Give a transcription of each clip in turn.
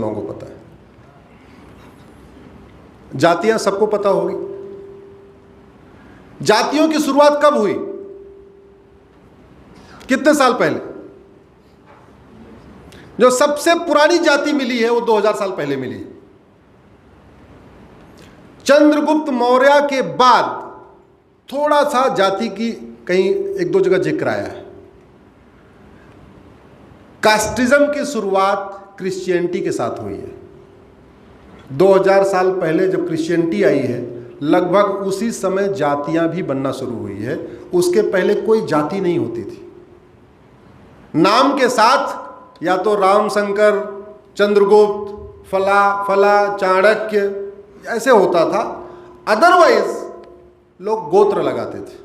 लोगों को पता है। जातियां सबको पता होगी। जातियों की शुरुआत कब हुई? कितने साल पहले? जो सबसे पुरानी जाति मिली है वो 2000 साल पहले मिली है। चंद्रगुप्त मौर्य के बाद थोड़ा सा जाति की कहीं एक दो जगह जिक्र आया है। कास्टिज्म की शुरुआत क्रिश्चियनिटी के साथ हुई है। 2000 साल पहले जब क्रिश्चियनिटी आई है, लगभग उसी समय जातियां भी बनना शुरू हुई है। उसके पहले कोई जाति नहीं होती थी। नाम के साथ या तो रामशंकर, चंद्रगुप्त, फला फला, चाणक्य ऐसे होता था। अदरवाइज लोग गोत्र लगाते थे।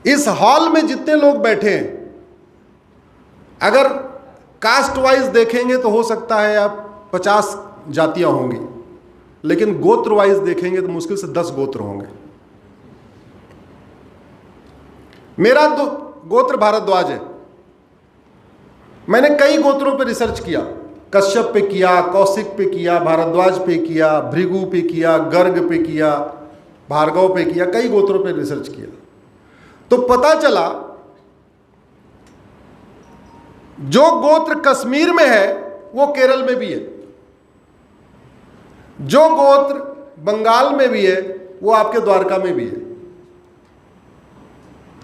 इस हॉल में जितने लोग बैठे हैं, अगर कास्ट वाइज देखेंगे तो हो सकता है आप 50 जातियां होंगी, लेकिन गोत्र वाइज देखेंगे तो मुश्किल से 10 गोत्र होंगे। मेरा गोत्र भारद्वाज है। मैंने कई गोत्रों पे रिसर्च किया। कश्यप पे किया, कौशिक पे किया, भारद्वाज पे किया, भृगु पे किया, गर्ग पे किया, भार्गव पे किया, कई गोत्रों पे रिसर्च किया। तो पता चला जो गोत्र कश्मीर में है वो केरल में भी है, जो गोत्र बंगाल में भी है वो आपके द्वारका में भी है।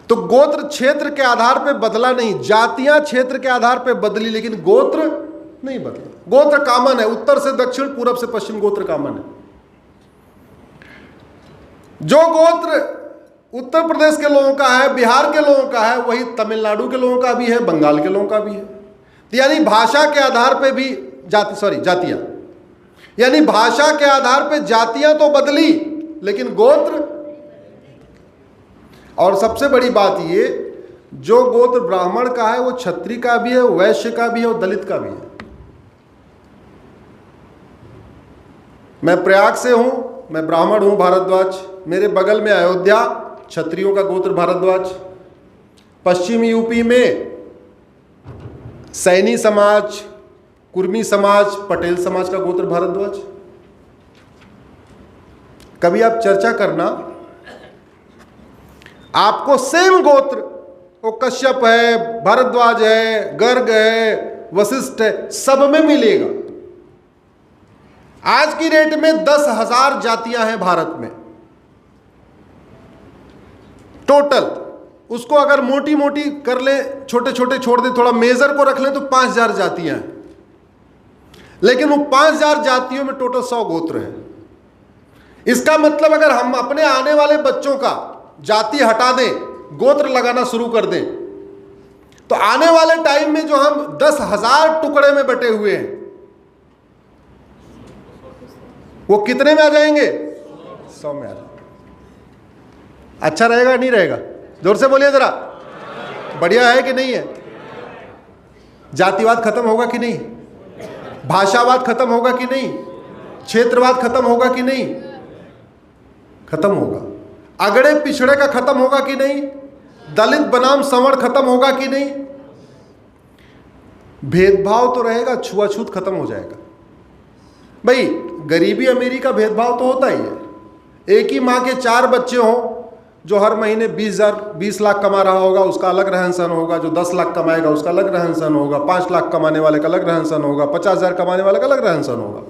तो गोत्र क्षेत्र के आधार पे बदला नहीं, जातियां क्षेत्र के आधार पे बदली, लेकिन गोत्र नहीं बदला। गोत्र कॉमन है, उत्तर से दक्षिण, पूरब से पश्चिम गोत्र कॉमन है। जो गोत्र उत्तर प्रदेश के लोगों का है, बिहार के लोगों का है, वही तमिलनाडु के लोगों का भी है, बंगाल के लोगों का भी है। तो यानी भाषा के आधार पे भी जातियां, यानी भाषा के आधार पे जातियां तो बदली, लेकिन गोत्र। और सबसे बड़ी बात ये, जो गोत्र ब्राह्मण का है वो क्षत्रिय का भी है, वैश्य का भी है और दलित का भी है। मैं प्रयाग से हूं, मैं ब्राह्मण हूं, भारद्वाज। मेरे बगल में अयोध्या, क्षत्रियों का गोत्र भारद्वाज। पश्चिमी यूपी में सैनी समाज, कुर्मी समाज, पटेल समाज का गोत्र भारद्वाज। कभी आप चर्चा करना, आपको सेम गोत्र, वो कश्यप है, भारद्वाज है, गर्ग है, वशिष्ठ है, सब में मिलेगा। आज की डेट में 10,000 जातियां हैं भारत में टोटल। उसको अगर मोटी मोटी कर ले, छोटे छोटे छोड़ दे, थोड़ा मेजर को रख ले तो 5,000 जातियां हैं। लेकिन वो 5,000 जातियों में टोटल 100 गोत्र हैं। इसका मतलब अगर हम अपने आने वाले बच्चों का जाति हटा दें, गोत्र लगाना शुरू कर दें, तो आने वाले टाइम में जो हम 10,000 टुकड़े में बटे हुए हैं, वो कितने में आ जाएंगे? 100 में आ जाएंगे। अच्छा रहेगा नहीं रहेगा? जोर से बोलिए जरा। बढ़िया है कि नहीं है? जातिवाद खत्म होगा कि नहीं? भाषावाद खत्म होगा कि नहीं? क्षेत्रवाद खत्म होगा कि नहीं? खत्म होगा। अगड़े पिछड़े का खत्म होगा कि नहीं? दलित बनाम सवर्ण खत्म होगा कि नहीं? भेदभाव तो रहेगा, छुआछूत खत्म हो जाएगा। भाई गरीबी अमीरी का भेदभाव तो होता ही है। एक ही माँ के 4 बच्चे हों, जो हर महीने 20 लाख कमा रहा होगा उसका अलग रहन सहन होगा, जो 10 लाख कमाएगा उसका अलग रहन सहन होगा, 5 लाख कमाने वाले का अलग रहन सहन होगा, 50,000 कमाने वाले का अलग रहन सहन होगा।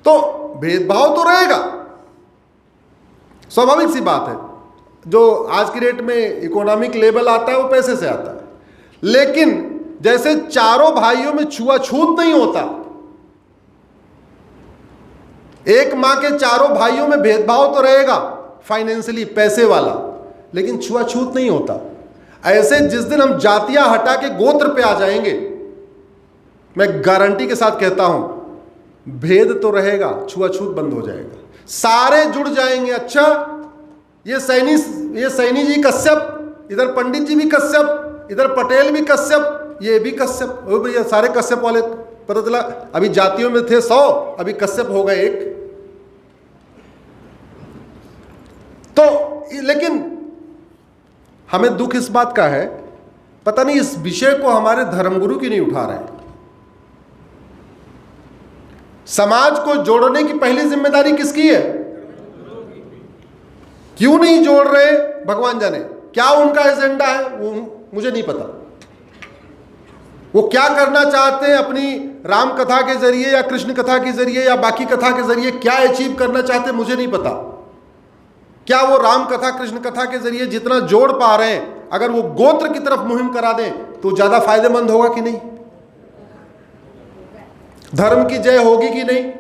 तो भेदभाव तो रहेगा, स्वाभाविक सी बात है। जो आज की डेट में इकोनॉमिक लेवल आता है वो पैसे से आता है। लेकिन जैसे चारों भाइयों में छुआछूत नहीं होता, एक मां के चारों भाइयों में भेदभाव तो रहेगा फाइनेंशियली, पैसे वाला, लेकिन छुआछूत नहीं होता। ऐसे जिस दिन हम जातियां हटा के गोत्र पे आ जाएंगे, मैं गारंटी के साथ कहता हूं भेद तो रहेगा, छुआछूत बंद हो जाएगा, सारे जुड़ जाएंगे। अच्छा ये सैनी जी कश्यप, इधर पंडित जी भी कश्यप, इधर पटेल भी कश्यप, ये भी कश्यप, ओ भैया सारे कश्यप वाले। पता चला अभी जातियों में थे 100, अभी कश्यप हो गए 1। तो लेकिन हमें दुख इस बात का है पता नहीं इस विषय को हमारे धर्मगुरु क्यों नहीं उठा रहे हैं। समाज को जोड़ने की पहली जिम्मेदारी किसकी है? क्यों नहीं जोड़ रहे भगवान जाने। क्या उनका एजेंडा है वो मुझे नहीं पता। वो क्या करना चाहते हैं अपनी राम कथा के जरिए या कृष्ण कथा के जरिए या बाकी कथा के जरिए, क्या अचीव करना चाहते हैं मुझे नहीं पता। क्या वो राम कथा कृष्ण कथा के जरिए जितना जोड़ पा रहे हैं, अगर वो गोत्र की तरफ मुहिम करा दें तो ज्यादा फायदेमंद होगा कि नहीं? धर्म की जय होगी कि नहीं?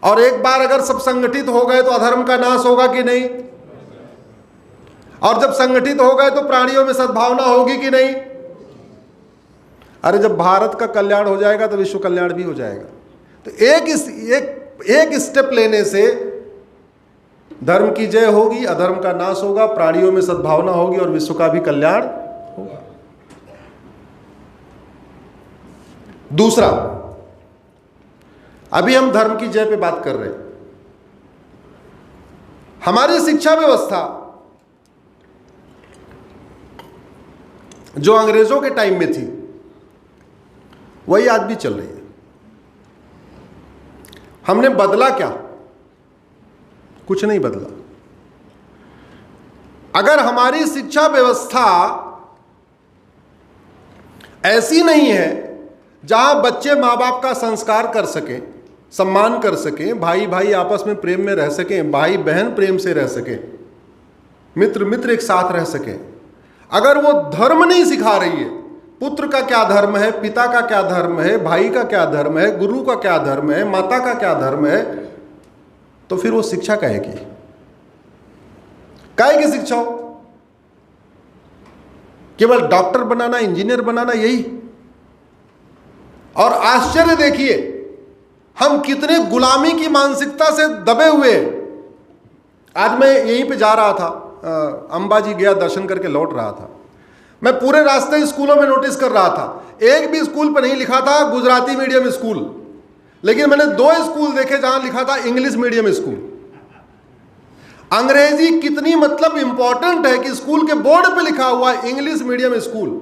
और एक बार अगर सब संगठित हो गए तो अधर्म का नाश होगा कि नहीं? और जब संगठित हो गए तो प्राणियों में सद्भावना होगी कि नहीं? अरे जब भारत का कल्याण हो जाएगा तो विश्व कल्याण भी हो जाएगा। तो एक स्टेप लेने से धर्म की जय होगी, अधर्म का नाश होगा, प्राणियों में सद्भावना होगी और विश्व का भी कल्याण होगा। दूसरा, अभी हम धर्म की जय पे बात कर रहे हैं। हमारी शिक्षा व्यवस्था जो अंग्रेजों के टाइम में थी वही आज भी चल रही है। हमने बदला क्या? कुछ नहीं बदला। अगर हमारी शिक्षा व्यवस्था ऐसी नहीं है जहां बच्चे मां बाप का संस्कार कर सकें, सम्मान कर सकें, भाई भाई आपस में प्रेम में रह सकें, भाई बहन प्रेम से रह सकें, मित्र मित्र एक साथ रह सकें, अगर वो धर्म नहीं सिखा रही है, पुत्र का क्या धर्म है, पिता का क्या धर्म है, भाई का क्या धर्म है, गुरु का क्या धर्म है, माता का क्या धर्म है, तो फिर वो शिक्षा काहे की? काहे की शिक्षा हो? केवल डॉक्टर बनाना, इंजीनियर बनाना, यही? और आश्चर्य देखिए, हम कितने गुलामी की मानसिकता से दबे हुए हैं। आज मैं यहीं पे जा रहा था, अंबाजी गया, दर्शन करके लौट रहा था। मैं पूरे रास्ते स्कूलों में नोटिस कर रहा था, एक भी स्कूल पर नहीं लिखा था गुजराती मीडियम स्कूल, लेकिन मैंने 2 स्कूल देखे जहां लिखा था इंग्लिश मीडियम स्कूल। अंग्रेजी कितनी मतलब इंपॉर्टेंट है कि स्कूल के बोर्ड पे लिखा हुआ है इंग्लिश मीडियम स्कूल।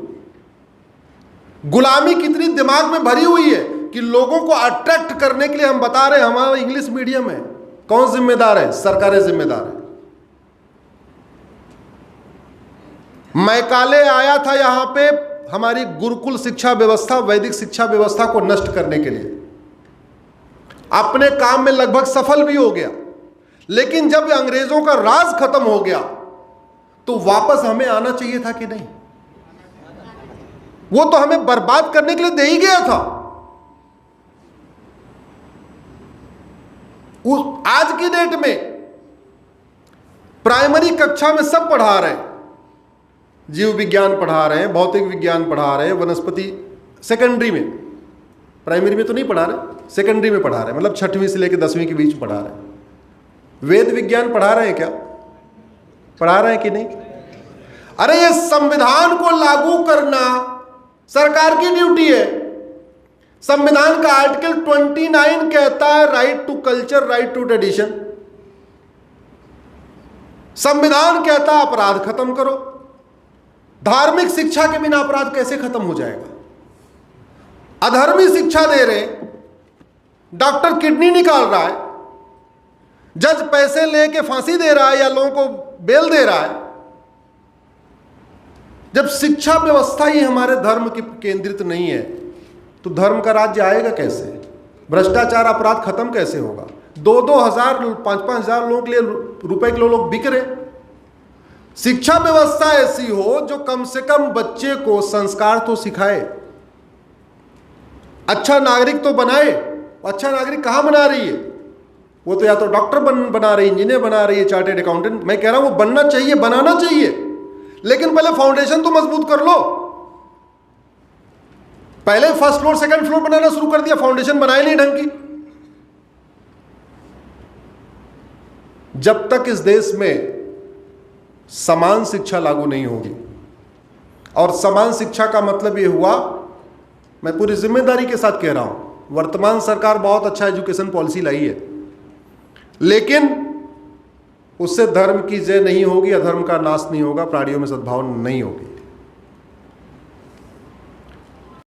गुलामी कितनी दिमाग में भरी हुई है कि लोगों को अट्रैक्ट करने के लिए हम बता रहे हैं हमारा इंग्लिश मीडियम है। कौन जिम्मेदार है? सरकारें जिम्मेदार है। मैकाले आया था यहां पे हमारी गुरुकुल शिक्षा व्यवस्था, वैदिक शिक्षा व्यवस्था को नष्ट करने के लिए। अपने काम में लगभग सफल भी हो गया, लेकिन जब अंग्रेजों का राज खत्म हो गया तो वापस हमें आना चाहिए था कि नहीं? वो तो हमें बर्बाद करने के लिए दे ही गया था। आज की डेट में प्राइमरी कक्षा में सब पढ़ा रहे हैं, जीव विज्ञान पढ़ा रहे हैं, भौतिक विज्ञान पढ़ा रहे हैं, वनस्पति सेकेंडरी में, प्राइमरी में तो नहीं पढ़ा रहे, सेकेंडरी में पढ़ा रहे हैं, मतलब 6वीं से लेकर 10वीं के बीच पढ़ा रहे हैं। वेद विज्ञान पढ़ा रहे हैं क्या? पढ़ा रहे हैं कि नहीं? अरे ये संविधान को लागू करना सरकार की ड्यूटी है। संविधान का आर्टिकल 29 कहता है right to culture, right to tradition. संविधान कहता है अपराध खत्म करो। धार्मिक शिक्षा के बिना अपराध कैसे खत्म हो जाएगा? अधर्मी शिक्षा दे रहे, डॉक्टर किडनी निकाल रहा है, जज पैसे लेके फांसी दे रहा है या लोगों को बेल दे रहा है। जब शिक्षा व्यवस्था ही हमारे धर्म की केंद्रित नहीं है तो धर्म का राज्य आएगा कैसे? भ्रष्टाचार अपराध खत्म कैसे होगा? 2-2 हजार 5-5 हजार लोगों के लिए रुपए के लोग बिक रहे। शिक्षा व्यवस्था ऐसी हो जो कम से कम बच्चे को संस्कार तो सिखाए, अच्छा नागरिक तो बनाए। अच्छा नागरिक कहां बना रही है? वो तो या तो डॉक्टर बना रही है, इंजीनियर बना रही है, चार्टेड अकाउंटेंट। मैं कह रहा हूं वो बनना चाहिए, बनाना चाहिए, लेकिन पहले फाउंडेशन तो मजबूत कर लो। पहले फर्स्ट फ्लोर सेकंड फ्लोर बनाना शुरू कर दिया, फाउंडेशन बनाए नहीं ढंग की। जब तक इस देश में समान शिक्षा लागू नहीं होगी, और समान शिक्षा का मतलब यह हुआ, मैं पूरी जिम्मेदारी के साथ कह रहा हूं, वर्तमान सरकार बहुत अच्छा एजुकेशन पॉलिसी लाई है, लेकिन उससे धर्म की जय नहीं होगी, अधर्म का नाश नहीं होगा, प्राणियों में सद्भाव नहीं होगी।